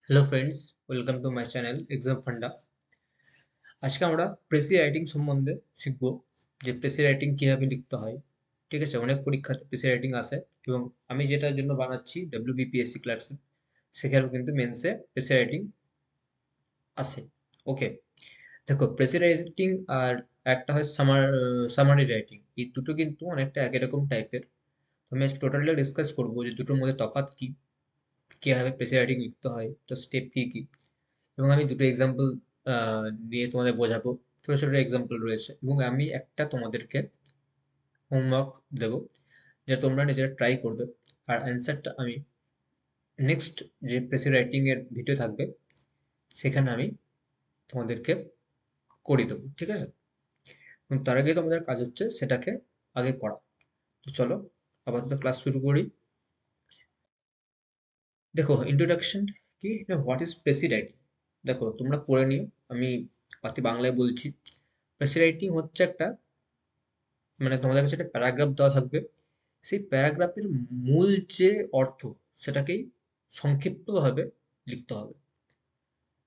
Hello friends, welcome to my channel exam funda. আজকে আমরা precis writing সম্বন্ধে শিখব যে প্রেসি রাইটিং কিভাবে লিখতে হয়। ঠিক আছে, অনেক পরীক্ষাতে প্রেসি রাইটিং আসে এবং আমি যেটার জন্য বানাচ্ছি ডব্লিউবিপিএসসি ক্লার্কশিপ, সেখানেও কিন্তু মেন্সে প্রেসি রাইটিং আসে। ওকে, দেখো প্রেসি রাইটিং আর একটা হয় সামারি রাইটিং, এই দুটো কিন্তু অনেকটা একই রকম টাইপের। আমি আজকে টোটালি ডিসকাস করবো যে দুটোর মধ্যে তফাৎ কি, কিভাবে প্রেসি রাইটিং লিখতে হয়, তো স্টেপ কি কি, এবং আমি দুটো এক্সাম্পল নিয়ে তোমাদের বোঝাবো। ছোট ছোট এক্সাম্পল রয়েছে এবং আমি একটা তোমাদেরকে হোমওয়ার্ক দেবো, যেটা তোমরা নিজেরা ট্রাই করবে। আর অ্যান্সারটা আমি নেক্সট যে প্রেসি রাইটিং এর ভিডিও থাকবে সেখানে আমি তোমাদেরকে করিয়ে দেবো, ঠিক আছে? এবং তার আগে তোমাদের কাজ হচ্ছে সেটাকে আগে করা। তো চলো আপাতত ক্লাস শুরু করি। দেখো ইন্ট্রোডাকশন কি, হোয়াট ইজ প্রেসি রাইটিং। দেখো তোমরা পড়ে নিও, আমি পাতি বাংলায় বলছি। প্রেসি রাইটিং হচ্ছে একটা, মানে তোমাদের কাছে একটা প্যারাগ্রাফ দেওয়া থাকবে, সেই প্যারাগ্রাফের মূল যে অর্থ সেটাকেই সংক্ষিপ্তভাবে লিখতে হবে।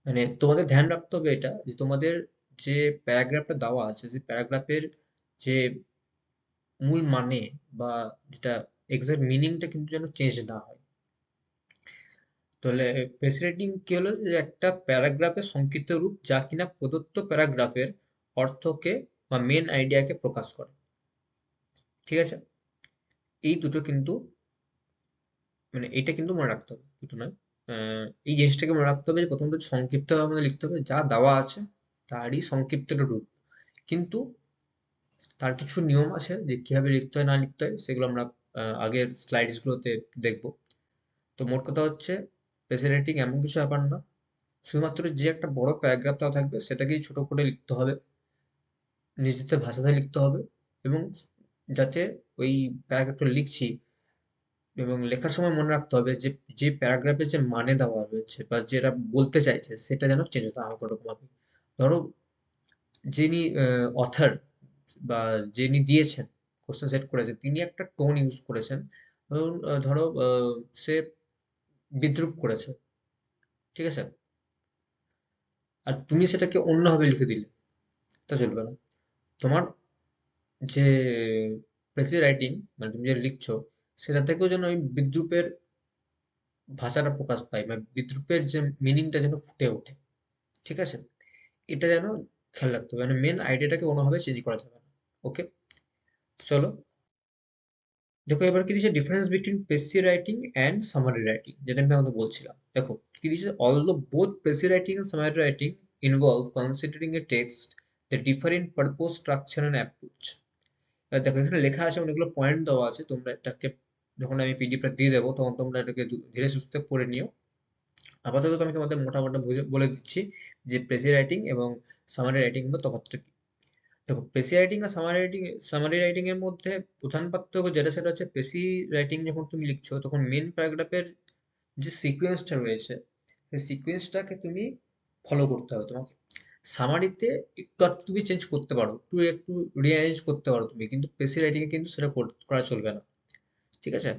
মানে তোমাদের ধ্যান রাখতে হবে এটা, যে তোমাদের যে প্যারাগ্রাফটা দেওয়া আছে সেই প্যারাগ্রাফের যে মূল মানে বা যেটা এক্সাক্ট মিনিংটা কিন্তু যেন চেঞ্জ না হয়। তাহলে প্রেসিডেন্টিং কি হলো, যে একটা প্যারাগ্রাফের সংক্ষিপ্ত রূপ যা কিনা প্রদত্ত প্যারাগ্রাফের অর্থকে বা মেন আইডিয়াকে প্রকাশ করে। ঠিক আছে, এই দুটো কিন্তু, মানে এটা কিন্তু মনে রাখতে হবে, দুটো নয়। এই জিনিসটাকে মনে রাখতে হবে যে প্রথমত সংক্ষিপ্তভাবে আমাদের লিখতে হবে, যা দেওয়া আছে তারই সংক্ষিপ্ত একটা রূপ। কিন্তু তার কিছু নিয়ম আছে যে কিভাবে লিখতে হয় না লিখতে হয়, সেগুলো আমরা আগের স্লাইডস গুলোতে দেখবো। তো মোট কথা হচ্ছে প্রেসি রাইটিং এমন কিছু ব্যাপার না, শুধুমাত্র যে একটা বড় প্যারাগ্রাফ দেওয়া থাকবে সেটাকেই ছোট করে লিখতে হবে, নিজেদের ভাষাতে লিখতে হবে, এবং যাতে ওই প্যারাগ্রাফটা লিখছি এবং লেখার সময় মনে রাখতে হবে যে যে প্যারাগ্রাফে যে মানে দেওয়া রয়েছে বা যেটা বলতে চাইছে সেটা যেন চেঞ্জ না হয় কোনোরকমভাবে। ধরো যিনি অথার বা যিনি দিয়েছেন, কোশ্চেন সেট করেছে, তিনি একটা টোন ইউজ করেছেন। ধরুন ধরো সে বিদ্রূপ করেছে, ঠিক আছে, আর তুমি সেটাকে অন্যভাবে লিখে দিলে, তা চলবে না। তোমার যে প্রেসি রাইটিং, মানে তুমি যে লিখছো, সেটা থেকেও যেন ওই বিদ্রূপের ভাষাটা প্রকাশ পায় বা বিদ্রূপের যে মিনিংটা যেন ফুটে ওঠে। ঠিক আছে, এটা যেন খেয়াল রাখতে হবে, মানে মেন আইডিয়াটাকে কোনোভাবে চেঞ্জ করা যাবে না। ওকে, চলো দেখো এবার কি দিচ্ছে difference between precis writing and summary writing, যেটা আমি আমাদের বলছিলাম। দেখো কি দিচ্ছে, although both precis writing and summary writing involve considering a text the different purpose structure and approach. দেখো এখানে লেখা আছে, অনেকগুলো পয়েন্ট দেওয়া আছে, তোমরা এটাকে যখন আমি পিডিএফটা দিয়ে দেবো তখন তোমরা এটাকে ধীরে সুস্থে পড়ে নিও। আপাতত আমি তোমাদের মোটামুটি বলে দিচ্ছি যে প্রেসি রাইটিং এবং সামারি রাইটিং এর তফাৎটা কি। দেখো প্রেসি রাইটিং আর সামারি রাইটিং এর মধ্যে প্রধান পার্থক্য যেটা, সেটা হচ্ছে প্রেসি রাইটিং যখন তুমি লিখছো তখন মেন প্যারাগ্রাফের যে সিকোয়েন্সটা রয়েছে সেই সিকোয়েন্সটাকে তুমি ফলো করতে হবে তোমাকে। সামারিতে একটু আধটু তুমি চেঞ্জ করতে পারো, একটু একটু রিঅ্যারেঞ্জ করতে পারো তুমি, কিন্তু প্রেসি রাইটিং এ কিন্তু সেটা করা চলবে না। ঠিক আছে,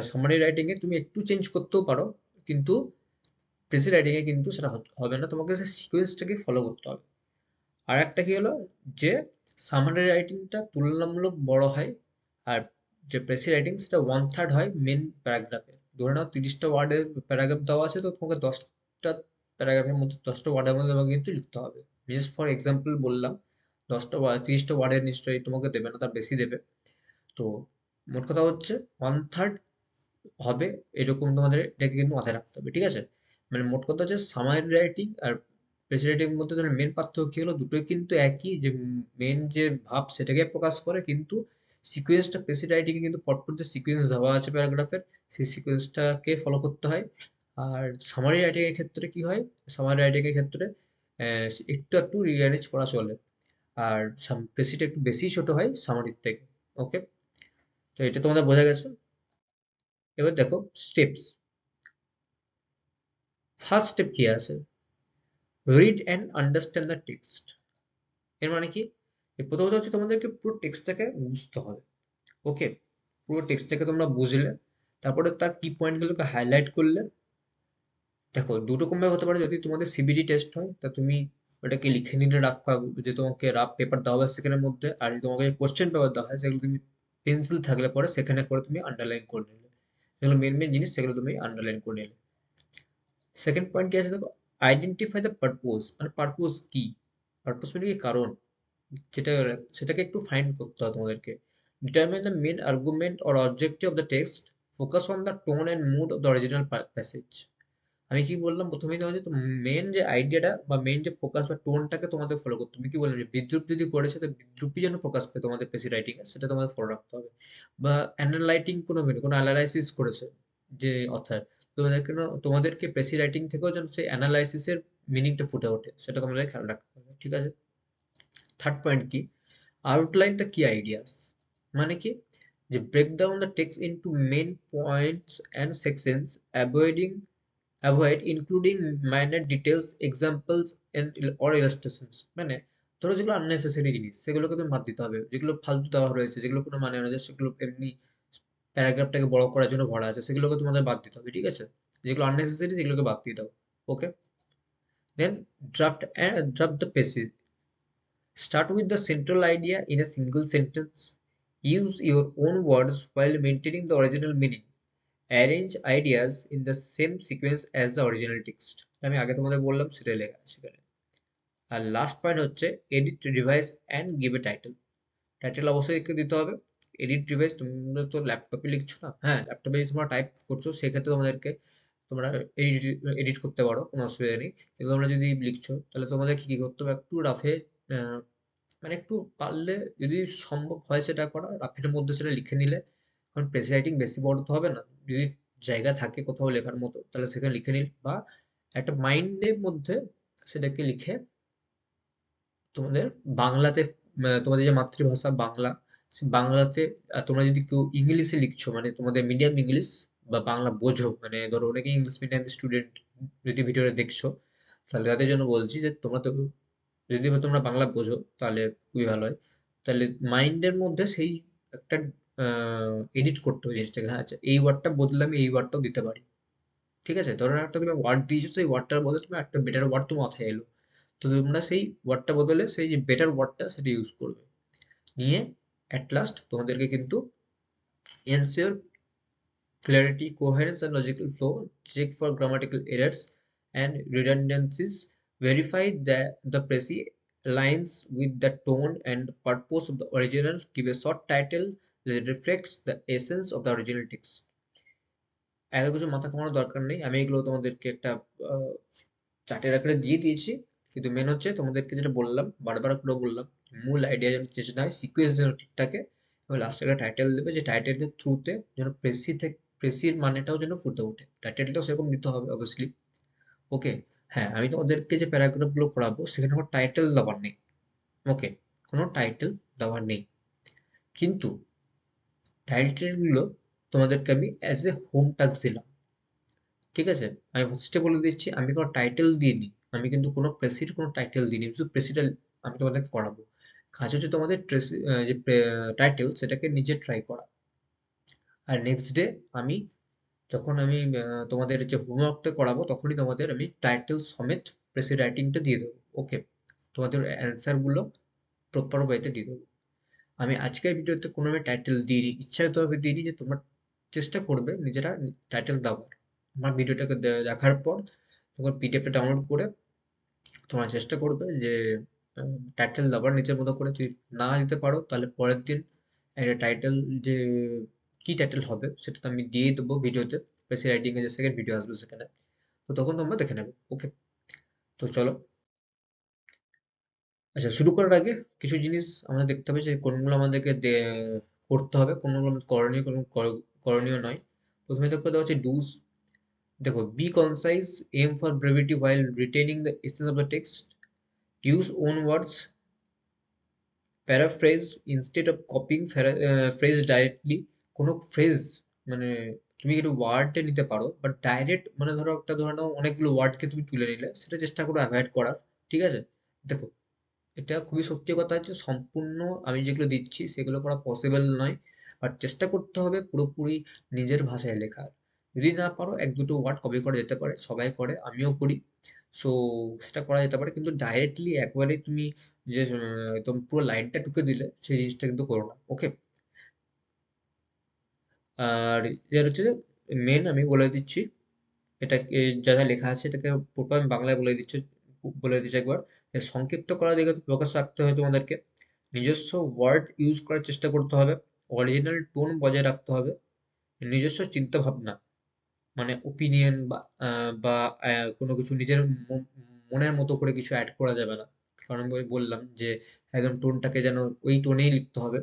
সামারি রাইটিং এ তুমি একটু চেঞ্জ করতেও পারো, কিন্তু প্রেসি রাইটিং এ কিন্তু সেটা হবে না, তোমাকে সেই সিকোয়েন্সটাকে ফলো করতে হবে। আর একটা কি হলো, যে সামারি রাইটিংটা তুলনামূলক বড় হয়, আর যে প্রেসি রাইটিং সেটা ওয়ান থার্ড হয় মেন প্যারাগ্রাফে। ধরে নাও 30টা ওয়ার্ডের প্যারাগ্রাফ দেওয়া আছে, তো তোমাকে 10টা প্যারাগ্রাফের মধ্যে 10টা ওয়ার্ডের মধ্যে তোমাকে কিন্তু লিখতে হবে। জাস্ট ফর এক্সাম্পল বললাম, 10টা ওয়ার্ড 30টা ওয়ার্ডের নিশ্চয়ই তোমাকে দেবে না, তার বেশি দেবে। তো মোট কথা হচ্ছে ওয়ান থার্ড হবে, এরকম তোমাদের এটাকে কিন্তু মাথায় রাখতে হবে। ঠিক আছে, মানে মোট কথা হচ্ছে সামারি রাইটিং আর প্রেসি রাইটিং এর মধ্যে ধরো মেন পার্থক্য কি হলো, দুটোই কিন্তু একই, যে মেন যে ভাব সেটাকে প্রকাশ করে, কিন্তু সিকোয়েন্সটা প্রেসি রাইটিং এ কিন্তু পরপর যে সিকোয়েন্স দেওয়া আছে প্যারাগ্রাফের, সেই সিকোয়েন্সটাকে ফলো করতে হয়। আর সামারি রাইটিং এর ক্ষেত্রে কি হয়, সামারি রাইটিং এর ক্ষেত্রে একটু একটু রিঅ্যারেঞ্জ করা চলে, আর প্রেসিটা একটু বেশি ছোট হয় সামারির থেকে। ওকে, তো এটা তোমাদের বোঝা গেছে। এবার দেখো স্টেপস। ফার্স্ট স্টেপ কি আছে, read and understand the text. এর মানে কি, প্রথমত হচ্ছে তোমাদেরকে পুরো টেক্সটটাকে বুঝতে হবে। ওকে, পুরো টেক্সটটাকে তোমরা বুঝলে, তারপরে তার কি পয়েন্টগুলোকে হাইলাইট করলে, দেখো দুরকম ভাবে হতে পারে, যদি তোমাদের সিবিটি টেস্ট হয় তা তুমি ওটাকে লিখে নিলে রাফ, যে তোমাকে রাফ পেপার দেওয়া হবে সেখানের মধ্যে, আর যদি তোমাকে কোশ্চেন পেপার দেওয়া হয় সেগুলো তুমি পেন্সিল থাকলে পরে সেখানে করে তুমি আন্ডারলাইন করে নিলে, যেগুলো মেন মেন জিনিস সেগুলো তুমি আন্ডারলাইন করে নিলে। সেকেন্ড পয়েন্ট কি আছে দেখো, আইডেন্টিফাই দ্য পারপোজ, মানে পারপোজ কি, পারপোজ মানে কি কারণ, যেটা সেটাকে একটু ফাইন্ড করতে হবে তোমাদেরকে। Determine the main argument or objective of the text, focus on the tone and mood of the original passage. আমি কি বললাম প্রথমেই, তোমাদের তো মেন যে আইডিয়াটা বা মেন যে ফোকাস বা টোনটাকে তোমাদের ফলো করতে হবে। তুমি কি বললাম যে বিদ্রুপ যদি করেছে তো বিদ্রুপই যেন ফোকাস পায় তোমাদের পেসি রাইটিং এ, সেটা তোমাদের ফলো রাখতে হবে। বা অ্যানালাইটিং কোনো মিনিং, কোনো অ্যানালাইসিস করেছে যে অথার, তোমাদেরকে পেসি রাইটিং থেকেও যেন সেই অ্যানালাইসিসের মিনিংটা ফুটে ওঠে, সেটা তোমাদের খেয়াল রাখতে হবে, ঠিক আছে। থার্ড পয়েন্ট কি, আউটলাইন দ্য কি আইডিয়াস, মানে কি, যে break down the text into main points and sections, avoiding avoid including minor details, examples and or illustrations। মানে ধরো যেগুলো unnecessary জিনিস সেগুলোকে তুমি বাদ দিতে হবে, যেগুলো ফালতু দেওয়া রয়েছে, যেগুলো কোনো মানে না, সেগুলো এমনি প্যারাগ্রাফটাকে বড় করার জন্য ভরা আছে, সেগুলোকে তোমাদের বাদ দিতে হবে, ঠিক আছে। যেগুলো unnecessary সেগুলোকে বাদ দিয়ে দাও। ওকে, দেন draft the passage, start with the central idea in a single sentence, use your own words while maintaining the original meaning, arrange ideas in the same sequence as the original text। আমি আগে তোমাদের বললাম সেটাই লেখা আছে সেখানে। আর last point হচ্ছে edit, revise and give a title. Title অবশ্যই একটু দিতে হবে। এডিট, রিভাইজ, তোমরা তো ল্যাপটপে লিখছো না, হ্যাঁ ল্যাপটপে যদি তোমরা টাইপ করছো সেক্ষেত্রে তোমাদেরকে তোমরা এডিট এডিট করতে পারো, কোনো অসুবিধা নেই। কিন্তু তোমরা যদি লিখছো তাহলে তোমাদের কি কি করতে হবে, একটু রাফে, মানে একটু পারলে যদি সম্ভব হয় সেটা করা, রাফের মধ্যে সেটা লিখে নিলে, কারণ প্রেসি রাইটিং বেশি বড় তো হবে না, যদি জায়গা থাকে কোথাও লেখার মতো তাহলে সেখানে লিখে নিল, বা একটা মাইন্ডের মধ্যে সেটাকে লিখে তোমাদের বাংলাতে, তোমাদের যে মাতৃভাষা বাংলা, সে বাংলাতে, তোমরা যদি কেউ ইংলিশে লিখছো মানে তোমাদের মিডিয়াম ইংলিশ বা বাংলা বোঝো, মানে ধরো অনেকে ইংলিশ মিডিয়াম স্টুডেন্ট যদি ভিডিওটা দেখছো, তাহলে তাদের জন্য বলছি যে তোমরা তো, যদি তোমরা বাংলা বোঝো তাহলে খুবই ভালো হয়। তাহলে মাইন্ডের মধ্যে সেই একটা এডিট করতে হবে জিনিসটাকে, হ্যাঁ আচ্ছা এই ওয়ার্ডটা বদলে আমি এই ওয়ার্ডটাও দিতে পারি, ঠিক আছে। ধরো একটা তুমি ওয়ার্ড দিয়েছো, সেই ওয়ার্ডটার বদলে তুমি একটা বেটার ওয়ার্ড তোমার মাথায় এলো, তো তোমরা সেই ওয়ার্ডটা বদলে সেই যে বেটার ওয়ার্ডটা সেটা ইউজ করবে, নিয়ে অ্যাট লাস্ট তোমাদেরকে কিন্তু ensure clarity, coherence and logical flow, check for grammatical errors and redundancies, verify that the precis aligns with the tone and purpose of the original, give a short title that reflects the essence of the original text। এত কিছু মাথা ঘামানোর দরকার নেই, আমি এগুলো তোমাদেরকে একটা চার্টের আকারে দিয়ে দিয়েছি। কিন্তু মেন হচ্ছে তোমাদেরকে যেটা বললাম, বারবার করে বললাম, মূল আইডিয়া যেন চেঞ্জ না হয়, সিকোয়েন্স যেন ঠিক থাকে, এবং লাস্টে একটা টাইটেল দেবে, যে টাইটেলের থ্রুতে যেন প্রেসি থেকে প্রেসির মানেটাও যেন ফুটে ওঠে, টাইটেলটাও সেরকম দিতে হবে অবভিয়াসলি। ওকে, হ্যাঁ আমি তোমাদেরকে যে প্যারাগ্রাফ গুলো পড়াবো সেখানে আমার টাইটেল দেওয়ার নেই, ওকে, কোনো টাইটেল দেওয়ার নেই, কিন্তু টাইটেল গুলো তোমাদেরকে আমি অ্যাজ এ হোম টাস্ক দিলাম, ঠিক আছে। আমি ফার্স্টে বলে দিচ্ছি আমি কোনো টাইটেল দিইনি, আমি কিন্তু কোনো প্রেসির কোনো টাইটেল দিইনি, শুধু প্রেসিটা আমি তোমাদেরকে করাবো। কাজ হচ্ছে তোমাদের যে টাইটেল সেটাকে নিজে ট্রাই করা। আর নেক্সট ডে আমি, যখন আমি তোমাদের যে হোমওয়ার্কটা করাবো তখনই তোমাদের আমি টাইটেল সমেত প্রেসি রাইটিংটা দিয়ে দেবো, ওকে। তোমাদের অ্যান্সার গুলো প্রপার ওয়েতে দিয়ে দেবো। আমি আজকের ভিডিওতে কোনো আমি টাইটেল দিইনি, ইচ্ছাকৃতভাবে দিইনি, যে তোমরা চেষ্টা করবে নিজেরা টাইটেল দেওয়ার। আমার ভিডিওটাকে দেখার পর তখন পিডিএফটা ডাউনলোড করে তোমরা চেষ্টা করবে যে টাইটেল দেওয়ার নিজের মতো করে। যদি না দিতে পারো তাহলে পরের দিন একটা টাইটেল, যে কি টাইটেল হবে সেটা তো আমি দিয়ে দেবো ভিডিওতে, বেশি রাইটিং এর যে সেকেন্ড ভিডিও আসবে সেখানে, তো তখন তোমরা দেখে নেবে, ওকে। তো চলো, আচ্ছা শুরু করার আগে কিছু জিনিস আমাদের দেখতে হবে যে কোনগুলো আমাদেরকে করতে হবে, কোনগুলো আমাদের করণীয়, কোন করণীয় নয়। প্রথমে দেখতে দেওয়া হচ্ছে ডুজ। দেখো, be concise, aim for brevity while retaining the essence of the text, use own words, paraphrase instead of copying phrase directly. কোনো ফ্রেজ মানে তুমি একটু ওয়ার্ডে নিতে পারো, বাট ডাইরেক্ট মানে ধরো একটা, ধরে নাও অনেকগুলো ওয়ার্ডকে তুমি তুলে নিলে, সেটা চেষ্টা করো অ্যাভয়েড করার, ঠিক আছে। দেখো, এটা খুবই সত্যি কথা হচ্ছে, সম্পূর্ণ আমি যেগুলো দিচ্ছি সেগুলো করা পসিবল নয়, বাট চেষ্টা করতে হবে পুরোপুরি নিজের ভাষায় লেখার। যদি না পারো এক দুটো ওয়ার্ড কপি করা যেতে পারে, সবাই করে, আমিও করি। সো সেটা করা যেতে পারে, কিন্তু ডাইরেক্টলি একবারে তুমি যে একদম পুরো লাইনটা টুকে দিলে সেই জিনিসটা কিন্তু করো না। ওকে। আর এর হচ্ছে যে মেন আমি বলে দিচ্ছি, এটাকে যা যা লেখা আছে এটাকে প্রপার আমি বাংলায় বলে দিচ্ছি একবার। যে সংক্ষিপ্ত করার দিকে ফোকাস রাখতে হবে তোমাদেরকে, নিজস্ব ওয়ার্ড ইউজ করার চেষ্টা করতে হবে, অরিজিনাল টোন বজায় রাখতে হবে, নিজস্ব চিন্তা ভাবনা মানে ওপিনিয়ন বা কোনো কিছু নিজের মনের মতো করে কিছু অ্যাড করা যাবে না। কারণ আমি বললাম যে একদম টোনটাকে যেন ওই টোনেই লিখতে হবে।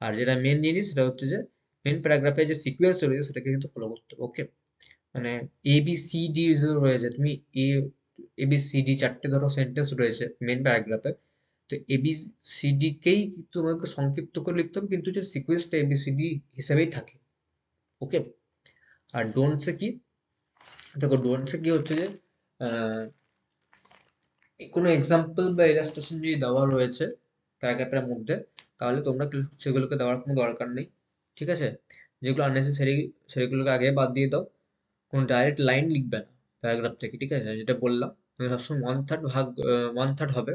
আর যেটা মেন জিনিস সেটা হচ্ছে যে মেন প্যারাগ্রাফে যে সিকুয়েন্স রয়েছে সেটাকে কিন্তু ফলো করতে হবে। ওকে। মানে এ বি সি ডি রয়েছে, তুমি এ এ বি সি ডি চারটে ধরো সেন্টেন্স রয়েছে মেন প্যারাগ্রাফে, তো এ বি সি ডি কেই তোমাকে সংক্ষিপ্ত করে লিখতে হবে, কিন্তু যে সিকুয়েন্সটা এ বি সি ডি হিসেবেই থাকে। ওকে। আর ডোন্টসে কি, দেখো ডোন্টসে কি হচ্ছে যে আহ, কোনো এক্সাম্পল বা ইলাস্ট্রেশন যদি দেওয়া রয়েছে প্যারাগ্রাফের মধ্যে, তাহলে তোমরা সেগুলোকে দেওয়ার কোনো দরকার নেই। ঠিক আছে। যেগুলো আননেসেসারি সেগুলোকে আগে বাদ দিয়ে দাও। কোনো ডাইরেক্ট লাইন লিখবে না প্যারাগ্রাফ থেকে। ঠিক আছে, যেটা বললাম তুমি সবসময় ওয়ান থার্ড হবে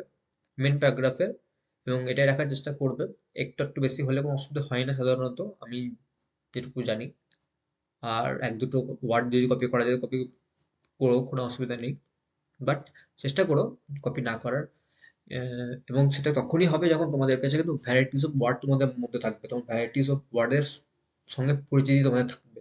মেন প্যারাগ্রাফের, এবং এটাই রাখার চেষ্টা করবে। একটু একটু বেশি হলে কোনো অসুবিধা হয় না সাধারণত, আমি যেটুকু জানি। আর এক দুটো ওয়ার্ড যদি কপি করা যায় কপি করো, কোনো অসুবিধা নেই। বাট চেষ্টা করো কপি না করার। এবং সেটা তখনই হবে যখন তোমাদের কাছে কিন্তু ভ্যারাইটিস অফ ওয়ার্ড তোমাদের মধ্যে থাকবে, তখন ভ্যারাইটিস অফ ওয়ার্ডের সঙ্গে পরিচিতি তোমাদের থাকবে।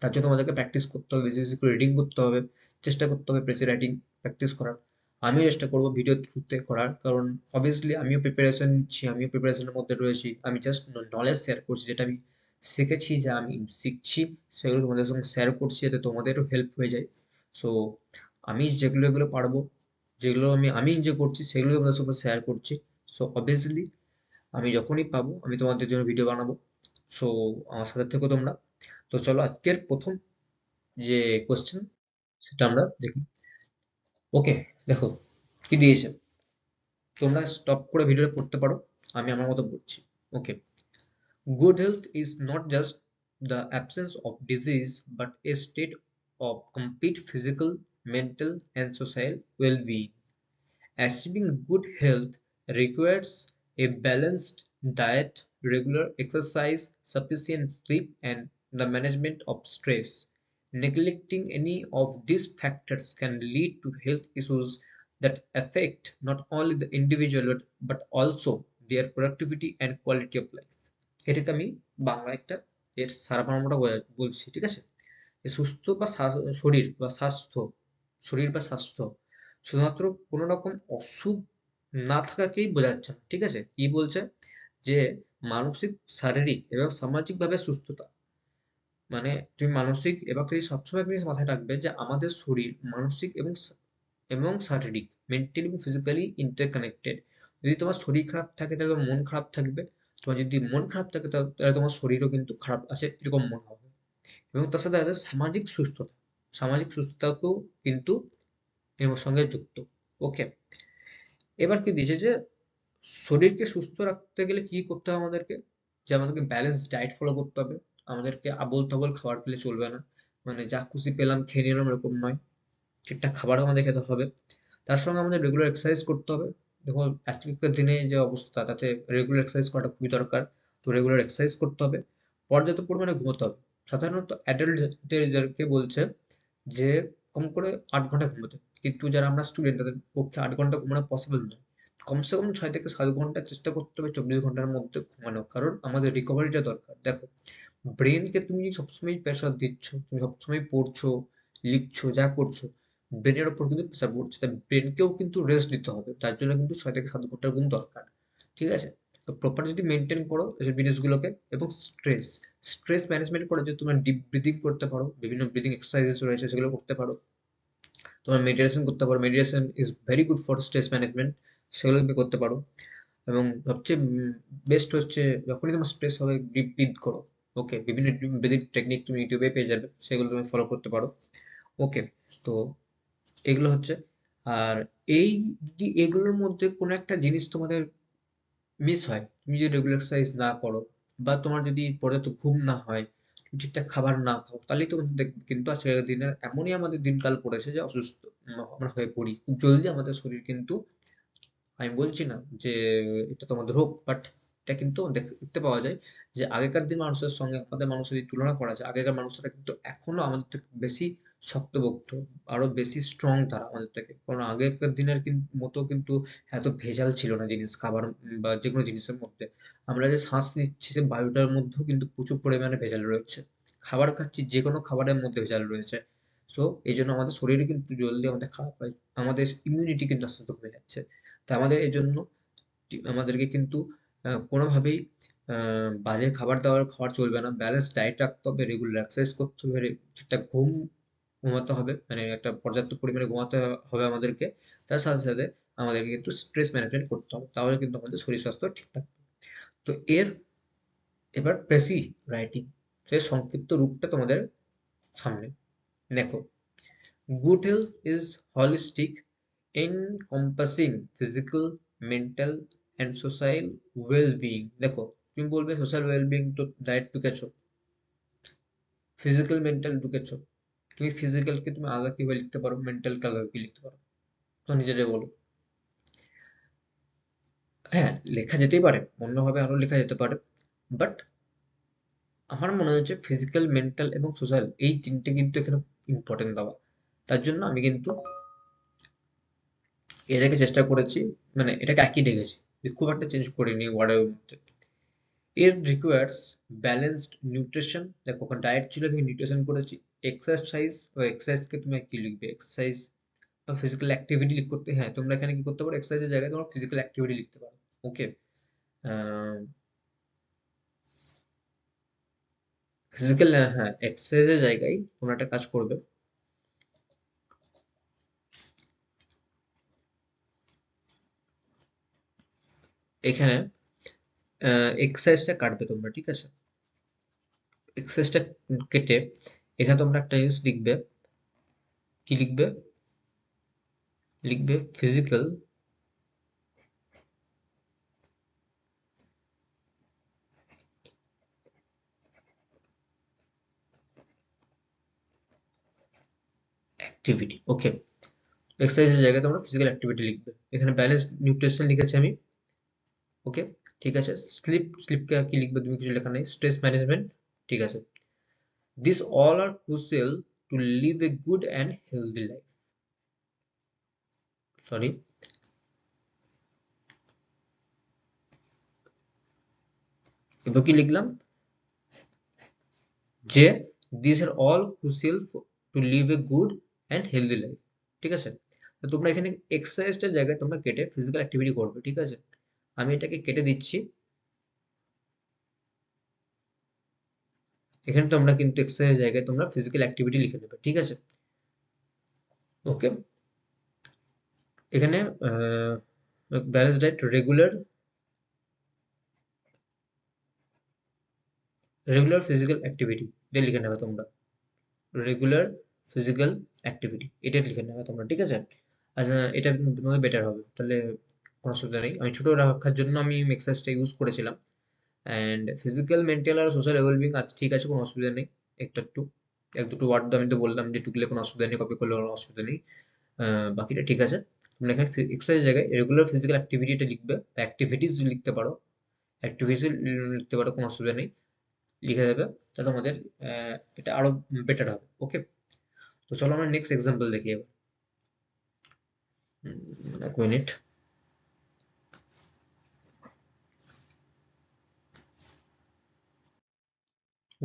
তার জন্য তোমাদেরকে প্র্যাকটিস করতে হবে, বেশি বেশি করে রিডিং করতে হবে, চেষ্টা করতে হবে বেশি রাইটিং প্র্যাকটিস করার। আমিও চেষ্টা করবো ভিডিও থ্রুতে করার, কারণ অবভিয়াসলি আমিও প্রিপারেশন নিচ্ছি, আমিও প্রিপারেশনের মধ্যে রয়েছি। আমি জাস্ট নলেজ শেয়ার করছি, যেটা আমি শিখেছি, যা আমি শিখছি সেগুলো তোমাদের সঙ্গে শেয়ার করছি, যাতে তোমাদেরও হেল্প হয়ে যায়। সো আমি যেগুলো এগুলো পারবো, যেগুলো আমি আমি যে করছি সেগুলো তোমাদের সঙ্গে শেয়ার করছি। সো অবভিয়াসলি আমি যখনই পাবো আমি তোমাদের জন্য ভিডিও বানাবো। সো আমার সাথে থেকো তোমরা। তো চলো আজকের প্রথম যে কোশ্চেন সেটা আমরা দেখি। ওকে। দেখো কি দিয়েছে, তোমরা স্টপ করে ভিডিওটা পড়তে পারো, আমি আমার মতো পড়ছি। ওকে। Good health is not just the absence of disease but a state of complete physical, mental, and social well being. Achieving good health requires a balanced diet, regular exercise, sufficient sleep, and the management of stress. Neglecting any of these factors can lead to health issues that affect not only the individual but also their productivity and quality of life. এটাকে আমি বাংলা একটা এর সারমর্মটা বলছি। ঠিক আছে। যে সুস্থ বা শরীর বা স্বাস্থ্য শুধুমাত্র কোনো রকম অসুখ না থাকাকেই বোঝাচ্ছে না। ঠিক আছে। কি বলছে যে মানসিক, শারীরিক এবং সামাজিক ভাবে সুস্থতা, মানে তুমি মানসিক এবং তুমি সবসময় জিনিস মাথায় রাখবে যে আমাদের শরীর মানসিক এবং শারীরিক, মেন্টালি এবং ফিজিক্যালি ইন্টারকানেক্টেড। যদি তোমার শরীর খারাপ থাকে তাহলে তোমার মন খারাপ থাকবে, তোমার যদি মন খারাপ থাকে তাহলে তোমার শরীরও কিন্তু খারাপ আছে এরকম মনে হবে। এবং তার সাথে আছে সামাজিক সুস্থতাকেও কিন্তু এর সঙ্গে যুক্ত। ওকে। এবার কি দিয়েছে যে শরীরকে সুস্থ রাখতে গেলে কি করতে হবে আমাদেরকে, যে আমাদেরকে ব্যালেন্স ডায়েট ফলো করতে হবে, আমাদেরকে আবোল তাবোল খাবার খেলে চলবে না, মানে যা খুশি পেলাম খেয়ে নিলাম এরকম নয়, ঠিকঠাক খাবার আমাদের খেতে হবে। তার সঙ্গে আমাদের রেগুলার এক্সারসাইজ করতে হবে। দেখো আজকের দিনে যে অবস্থা তাতে রেগুলার এক্সারসাইজ করাটা খুবই দরকার। তো রেগুলার এক্সারসাইজ করতে হবে, পর্যাপ্ত পরিমাণে ঘুমোতে হবে। সাধারণত অ্যাডাল্টদেরকে বলছে যে কম করে 8 ঘন্টা ঘুমোতে, কিন্তু যারা আমরা স্টুডেন্ট তাদের পক্ষে 8 ঘন্টা ঘুমানো পসিবল নয়। কমসে কম 6 থেকে 7 ঘন্টা চেষ্টা করতে হবে 24 ঘন্টার মধ্যে ঘুমানো, কারণ আমাদের রিকভারিটা দরকার। দেখো ব্রেনকে তুমি সবসময় প্রেশার দিচ্ছ, তুমি সবসময় পড়ছো, লিখছো, যা করছো, ব্রেনের ওপর কিন্তু প্রেশার পড়ছে, তাই ব্রেনকেও কিন্তু রেস্ট দিতে হবে। তার জন্য কিন্তু 6 থেকে 7 ঘন্টার ঘুম দরকার। ঠিক আছে। তো প্রপার যদি মেনটেন করো এসব জিনিসগুলোকে, এবং স্ট্রেস স্ট্রেস ম্যানেজমেন্ট করে যদি তোমরা ডিপ ব্রিদিং করতে পারো, বিভিন্ন ব্রিদিং এক্সারসাইজেস রয়েছে সেগুলো করতে পারো, তোমার মেডিটেশন করতে পারো, meditation is very good for stress management, সেগুলো তুমি করতে পারো। এবং সবচেয়ে বেস্ট হচ্ছে যখনই তোমার স্ট্রেস হবে ডিপ ব্রিথ করো। ওকে। বিভিন্ন ব্রিদিং টেকনিক তুমি ইউটিউবে পেয়ে যাবে, সেগুলো তুমি ফলো করতে পারো। ওকে। তো এগুলো হচ্ছে। আর এই যদি এগুলোর মধ্যে কোনো একটা জিনিস তোমাদের মিস হয়, তুমি যদি রেগুলার এক্সারসাইজ না করো বা তোমার যদি পর্যাপ্ত ঘুম না হয়, ঠিকঠাক খাবার না খাও, তাহলেই তো দেখবে কিন্তু আজকের দিনে এমনই আমাদের দিনকাল পড়েছে যে অসুস্থ আমরা হয়ে পড়ি খুব জলদি। আমাদের শরীর কিন্তু, আমি বলছি না যে এটা তোমাদের হোক, বাট এটা কিন্তু দেখতে পাওয়া যায় যে আগেকার দিন মানুষের সঙ্গে আমাদের মানুষের যদি তুলনা করা যায়, আগেকার মানুষরা কিন্তু এখনো আমাদের থেকে বেশি শক্তপোক্ত, আরো বেশি স্ট্রং তারা আমাদের থেকে। কারণ আগেকার দিনের মতো কিন্তু এত ভেজাল ছিল না জিনিস খাবার বা যে কোনো জিনিসের মধ্যে। আমরা যে শ্বাস নিচ্ছি সে বায়ুটার মধ্যেও কিন্তু প্রচুর পরিমাণে ভেজাল রয়েছে। খাবার খাচ্ছি যে কোনো খাবারের মধ্যে ভেজাল রয়েছে। সো এই জন্য আমাদের শরীরে কিন্তু জলদি আমাদের খারাপ হয়, আমাদের ইমিউনিটি কিন্তু আস্তে আস্তে কমে যাচ্ছে। তো আমাদের এই জন্য আমাদেরকে কিন্তু কোনোভাবেই বাজে খাবার-দাবার খাওয়া চলবে না। ব্যালেন্স ডায়েট রাখতে হবে, রেগুলার এক্সারসাইজ করতে হবে, ঠিকঠাক ঘুমাতে হবে। মানে একটা পর্যাপ্ত পরিমাণে ঘুমাতে হবে আমাদেরকে। তার সাথে, সাথে আমাদেরকে কিন্তু স্ট্রেস ম্যানেজমেন্ট করতে হবে। তাহলে কিন্তু আমাদের শরীর স্বাস্থ্য ঠিক থাকবে। তো এবার প্রেসি রাইটিং, সে সংক্ষিপ্ত রূপটা তোমাদের সামনে দেখো। Good health is holistic, encompassing physical, mental and social well-being। দেখো, তুমি বলবে সোশ্যাল ওয়েলবিং তো ডায়েট ঢুকেছো, ফিজিক্যাল মেন্টাল ঢুকেছো। তুমি ফিজিক্যালকে তুমি আলাদা কিভাবে লিখতে পারো, মেন্টালকে আলাদা কি লিখতে পারো, তো নিজেরাই বলো। হ্যাঁ, লেখা যেতেই পারে, অন্যভাবে আরো লেখা যেতে পারে, বাট আমার মনে হচ্ছে ফিজিক্যাল, মেন্টাল এবং সোশ্যাল এই তিনটে কিন্তু এখানে ইম্পর্টেন্ট দেওয়া। তার জন্য আমি কিন্তু এটাকে চেষ্টা করেছি, মানে এটাকে একই রেখেছি, খুব একটা চেঞ্জ করিনি ওয়ার্ডের মধ্যে। এর রিকোয়ার্স ব্যালেন্সড নিউট্রিশন, দেখো ওখানে ডায়েট ছিল, আমি নিউট্রিশন করেছি। এক্সারসাইজ, ও এক্সারসাইজকে তুমি কি লিখবে, এক্সারসাইজ বা ফিজিক্যাল অ্যাক্টিভিটি করতে, হ্যাঁ তোমরা এখানে কি করতে পারো, এক্সারসাইজের জায়গায় তোমরা ফিজিক্যাল অ্যাক্টিভিটি লিখতে পারো। ওকে, ফিজিক্যাল, হ্যাঁ এক্সারসাইজের জায়গায় তোমরা একটা কাজ করবে, এখানে এক্সারসাইজটা কাটবে তোমরা, ঠিক আছে? এক্সারসাইজটা কেটে এখানে তোমরা একটা জিনিস লিখবে, কি লিখবে, লিখবে ফিজিক্যাল অ্যাক্টিভিটি। ওকে, এক্সারসাইজের জায়গায় তোমরা ফিজিক্যাল অ্যাক্টিভিটি লিখবে। এখানে ব্যালেন্স নিউট্রিশন লিখেছি আমি। ওকে, ঠিক আছে। স্লিপকে কি লিখবে, তুমি কিছু লেখা নেই, স্ট্রেস ম্যানেজমেন্ট, ঠিক আছে। This all are crucial to live a good and healthy life. Sorry, এবার কি লিখলাম যে this are all crucial to live a good and healthy life, ঠিক আছে। তো তোমরা এখানে এক্সারসাইজটার জায়গায় তোমরা কেটে ফিজিক্যাল অ্যাক্টিভিটি করবে, ঠিক আছে। আমি এটাকে কেটে দিচ্ছি, এখানে তোমরা কিন্তু এক্সারসাইজের জায়গায় তোমরা ফিজিক্যাল অ্যাক্টিভিটি লিখে নেবে, ঠিক আছে। ওকে, এখানে balance diet, regular physical activity, এটা লিখে নেবে তোমরা, রেগুলার ফিজিক্যাল অ্যাক্টিভিটি এটা লিখে নেবে তোমরা, ঠিক আছে। আচ্ছা, এটা তোমাদের বেটার হবে, তাহলে কোনো অসুবিধা নেই। আমি ছোট রাখার জন্য আমি এক্সারসাইজটা ইউজ করেছিলাম। অ্যান্ড ফিজিক্যাল, মেন্টাল আর সোশ্যাল ওয়েলবিং আছে, ঠিক আছে, কোনো অসুবিধা নেই। একটু একটু এক দুটো ওয়ার্ড আমি তো বললাম যে টুকলে কোনো অসুবিধা নেই, কপি করলে কোনো অসুবিধা নেই। বাকিটা ঠিক আছে। তোমরা এখানে এক্সারসাইজ জায়গায় রেগুলার ফিজিক্যাল অ্যাক্টিভিটি এটা লিখবে, অ্যাক্টিভিটিস লিখতে পারো, অ্যাক্টিভিটিস লিখতে পারো, কোনো অসুবিধা নেই, লিখে দেবে। তাহলে তোমাদের এটা আরো বেটার হবে। ওকে, তো চলো আমরা নেক্সট এক্সাম্পল দেখি এবার। এক মিনিট,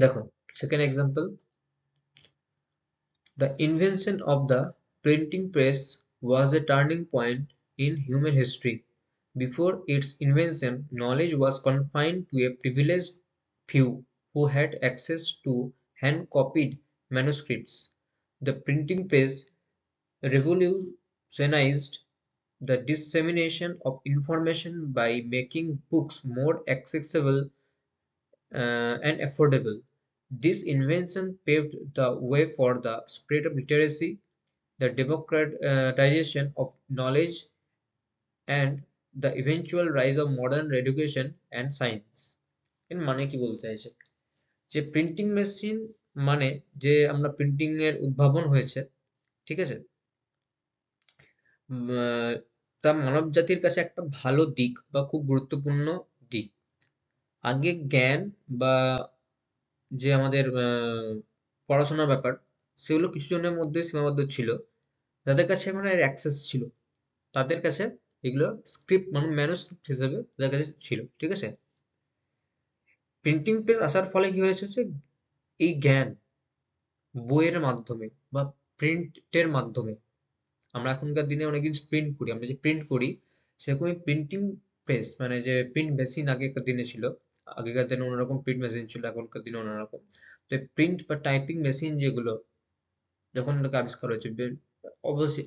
দেখো second example. The invention of the printing press was a turning point in human history. Before its invention, knowledge was confined to a privileged few who had access to hand-copied manuscripts. The printing press revolutionized the dissemination of information by making books more accessible and affordable. This invention paved the way for the spread of literacy, the democratization of knowledge, and the eventual rise of modern education and science। এর মানে কি বলতে চাইছে, যে printing machine মানে যে আমরা printing এর উদ্ভাবন হয়েছে, ঠিক আছে, তা মানব জাতির কাছে একটা ভালো দিক বা খুব গুরুত্বপূর্ণ দিক। আগে জ্ঞান বা যে আমাদের পড়াশোনার ব্যাপার, সেগুলো কিছু জনের মধ্যে সীমাবদ্ধ ছিল, যাদের কাছে মানে অ্যাক্সেস ছিল, তাদের কাছে এগুলো স্ক্রিপ্ট মানে ম্যানুস্ক্রিপ্ট হিসেবে তাদের কাছে ছিল, ঠিক আছে। প্রিন্টিং প্রেস আসার ফলে কি হয়েছে যে এই জ্ঞান বইয়ের মাধ্যমে বা প্রিন্টের মাধ্যমে, আমরা এখনকার দিনে অনেক জিনিস প্রিন্ট করি, আমরা যে প্রিন্ট করি সেরকমই প্রিন্টিং প্রেস মানে যে প্রিন্ট মেশিন আগেকার দিনে ছিল, আগেকার দিনে অন্যরকম প্রিন্ট মেশিন ছিল, এখনকার দিনে অন্যরকম। তো প্রিন্ট বা টাইপিং মেশিন যেগুলো যখন এটাকে আবিষ্কার হয়েছে,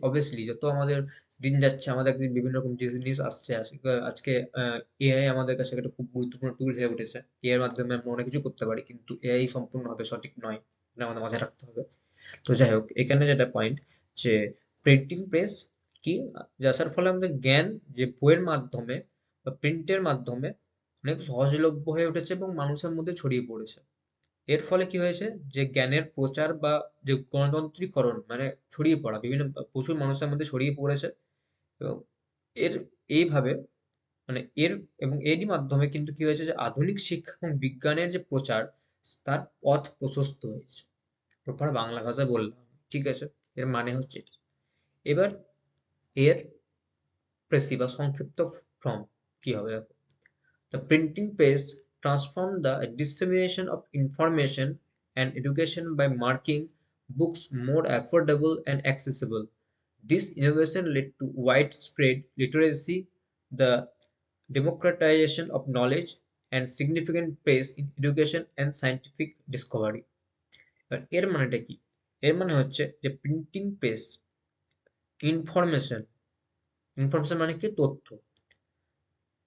অবভিয়াসলি যত আমাদের দিন যাচ্ছে আমাদের কাছে বিভিন্ন রকম জিনিস আসছে। আজকে এআই আমাদের কাছে একটা খুব গুরুত্বপূর্ণ টুল হয়ে উঠেছে। এআই এর মাধ্যমে আমরা অনেক কিছু করতে পারি, কিন্তু এআই সম্পূর্ণভাবে সঠিক নয়, এটা আমাদের মাথায় রাখতে হবে। তো যাই হোক, এখানে যেটা পয়েন্ট, যে প্রিন্টিং প্রেস কি, যে আসার ফলে আমাদের জ্ঞান যে বইয়ের মাধ্যমে বা প্রিন্টের মাধ্যমে অনেক সহজলভ্য হয়ে উঠেছে এবং মানুষের মধ্যে ছড়িয়ে পড়েছে। এর ফলে কি হয়েছে যে জ্ঞানের প্রচার বা যে গণতন্ত্রীকরণ মানে ছড়িয়ে পড়া বিভিন্ন প্রচুর মানুষের মধ্যে ছড়িয়ে পড়েছে। এবং এর এইভাবে মানে এর এবং এরই মাধ্যমে কিন্তু কি হয়েছে যে আধুনিক শিক্ষা এবং বিজ্ঞানের যে প্রচার, তার পথ প্রশস্ত হয়েছে। প্রপার বাংলা ভাষায় বললাম, ঠিক আছে। এর মানে হচ্ছে এটা। এবার এর প্রেসি বা সংক্ষিপ্ত ফর্ম কি হবে দেখো। The printing press transformed the dissemination of information and education by making books more affordable and accessible. This innovation led to widespread literacy, the democratization of knowledge, and significant praise in education and scientific discovery. এবার এর মানেটা কি? এর মানে হচ্ছে যে printing press information, information মানে কি, তথ্য।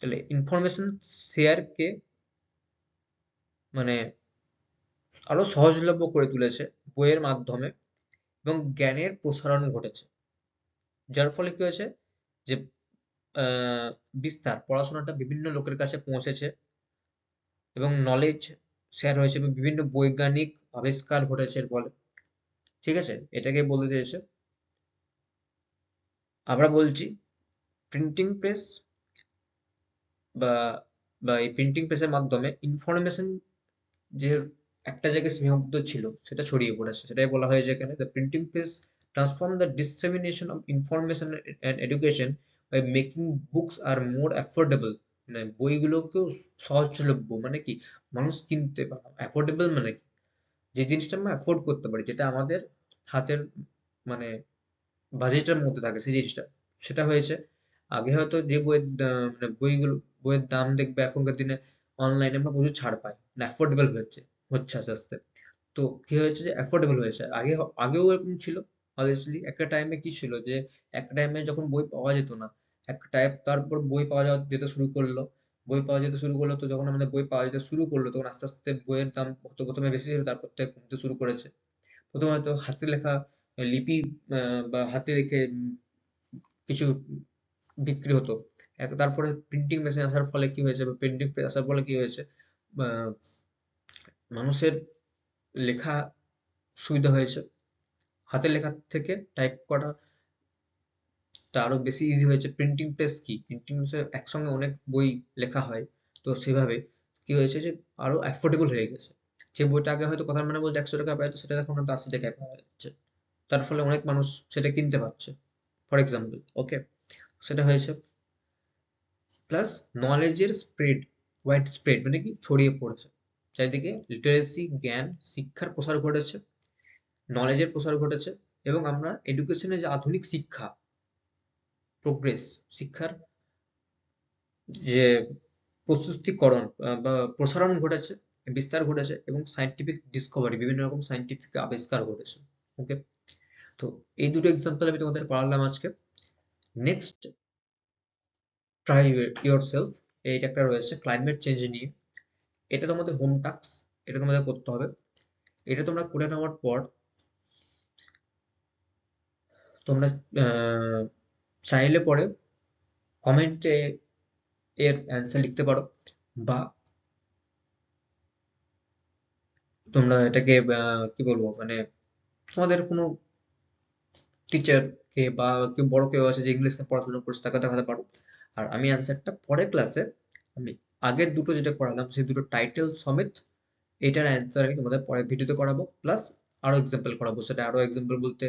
তাহলে ইনফরমেশন শেয়ারকে মানে আরো সহজলভ্য করে তুলেছে বইয়ের মাধ্যমে, এবং জ্ঞানের প্রসারণ ঘটেছে। যার ফলে কি হয়েছে যে বিস্তার পড়াশোনাটা বিভিন্ন লোকের কাছে পৌঁছেছে এবং নলেজ শেয়ার হয়েছে এবং বিভিন্ন বৈজ্ঞানিক আবিষ্কার ঘটেছে এর ফলে, ঠিক আছে। এটাকে বলতে চেয়েছে। আমরা বলছি প্রিন্টিং প্রেস বা বা এই প্রিন্টিং প্রেসের মাধ্যমে ইনফরমেশন যে একটা জায়গায় সীমাবদ্ধ ছিল সেটা ছড়িয়ে পড়েছে, সেটাই বলা হয়েছে এখানে। The printing press transform the dissemination of information and education by making books আর মোর অ্যাফোর্ডেবল। মানে বইগুলোকেও সহজলভ্য মানে কি, মানুষ কিনতে পারে। অ্যাফোর্ডেবল মানে কি, যে জিনিসটা আমরা অ্যাফোর্ড করতে পারি, যেটা আমাদের হাতের মানে বাজেটের মধ্যে থাকে সেই জিনিসটা, সেটা হয়েছে। আগে হয়তো যে বইয়ের মানে বইগুলো, বইয়ের দাম দেখবে এখনকার দিনে অনলাইনে আমরা প্রচুর ছাড় পাই, না অ্যাফোর্ডেবল হচ্ছে, হচ্ছে আস্তে আস্তে। তো কি হয়েছে যে অ্যাফোর্ডেবল হয়েছে। আগেও এরকম ছিল। অবভিয়াসলি একটা টাইমে কি ছিল যে একটা টাইমে যখন বই পাওয়া যেত না, একটা টাইপ তারপর বই পাওয়া যেতে শুরু করলো, বই পাওয়া যেতে শুরু করলো। তো যখন আমাদের বই পাওয়া যেতে শুরু করলো তখন আস্তে আস্তে বইয়ের দাম প্রথমে বেশি ছিল, তারপর থেকে কমতে শুরু করেছে। প্রথমে হয়তো হাতে লেখা লিপি বা হাতে রেখে কিছু বিক্রি হতো। তারপরে প্রিন্টিং মেশিন আসার ফলে কি হয়েছে বা প্রিন্টিং প্রেস আসার ফলে কি হয়েছে, আহ, মানুষের লেখা সুবিধা হয়েছে। হাতের লেখার থেকে টাইপ করাটা আরো বেশি ইজি হয়েছে। প্রিন্টিং প্রেস কি, প্রিন্টিং প্রেসে একসঙ্গে অনেক বই লেখা হয়। তো সেভাবে কি হয়েছে যে আরো অ্যাফোর্ডেবল হয়ে গেছে। যে বইটা আগে হয়তো কথার মানে বলতে 100 টাকা পায়, তো সেটা এখন হয়তো 80 টাকায় পাওয়া যাচ্ছে। তার ফলে অনেক মানুষ সেটা কিনতে পারছে, ফর এক্সাম্পল। ওকে, সেটা হয়েছে। প্লাস নলেজের স্প্রেড, ওয়াইড স্প্রেড মানে কি, ছড়িয়ে পড়েছে চারিদিকে। লিটারেসি জ্ঞান শিক্ষার প্রসার ঘটেছে, নলেজের প্রসার ঘটেছে। এবং আমরা এডুকেশনে যে আধুনিক শিক্ষা প্রোগ্রেস, শিক্ষার যে প্রস্তুতিকরণ বা প্রসারণ ঘটেছে, বিস্তার ঘটেছে, এবং সায়েন্টিফিক ডিসকভারি বিভিন্ন রকম সায়েন্টিফিক আবিষ্কার ঘটেছে। ওকে, তো এই দুটো এক্সাম্পল আমি তোমাদের পড়ালাম আজকে। নেক্সট, ট্রাই ইয়োর সেলফ, এইটা একটা রয়েছে ক্লাইমেট চেঞ্জ নিয়ে। এটা তোমাদের হোম টাস্ক, এটা তোমাদের করতে হবে। এটা তোমরা করে নেওয়ার পর তোমরা চাইলে পরে কমেন্টে এর অ্যান্সার লিখতে পারো, বা তোমরা এটাকে কি বলবো মানে তোমাদের কোনো টিচার কে বা কেউ বড় কেউ আছে যে ইংলিশে পড়াশোনা করছে তাকে দেখাতে পারো। আর আমি অ্যান্সারটা পরের ক্লাসে আমি আগের দুটো যেটা করালাম সেই দুটো টাইটেল সমেত এটার অ্যান্সার আমি তোমাদের পরের ভিডিওতে করাবো, প্লাস আরো এক্সাম্পল করাবো। সেটা আরো এক্সাম্পল বলতে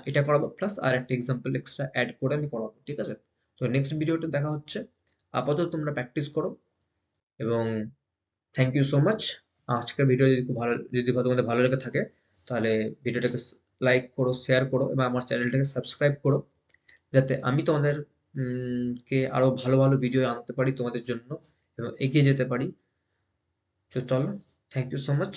এটা করাবো প্লাস আর একটা এক্সাম্পল এক্সট্রা অ্যাড করে আমি করাবো, ঠিক আছে? তো নেক্সট ভিডিওতে দেখা হচ্ছে। আপাতত তোমরা প্র্যাকটিস করো এবং থ্যাংক ইউ সো মাচ। আজকের ভিডিও যদি খুব ভালো, যদি তোমাদের ভালো লেগে থাকে তাহলে ভিডিওটাকে লাইক করো, শেয়ার করো এবং আমার চ্যানেলটাকে সাবস্ক্রাইব করো, যাতে আমি তোমাদের কে আরো ভালো ভালো ভিডিও আনতে পারি তোমাদের জন্য এবং এগিয়ে যেতে পারি। তো চলো, থ্যাংক ইউ সো মাচ।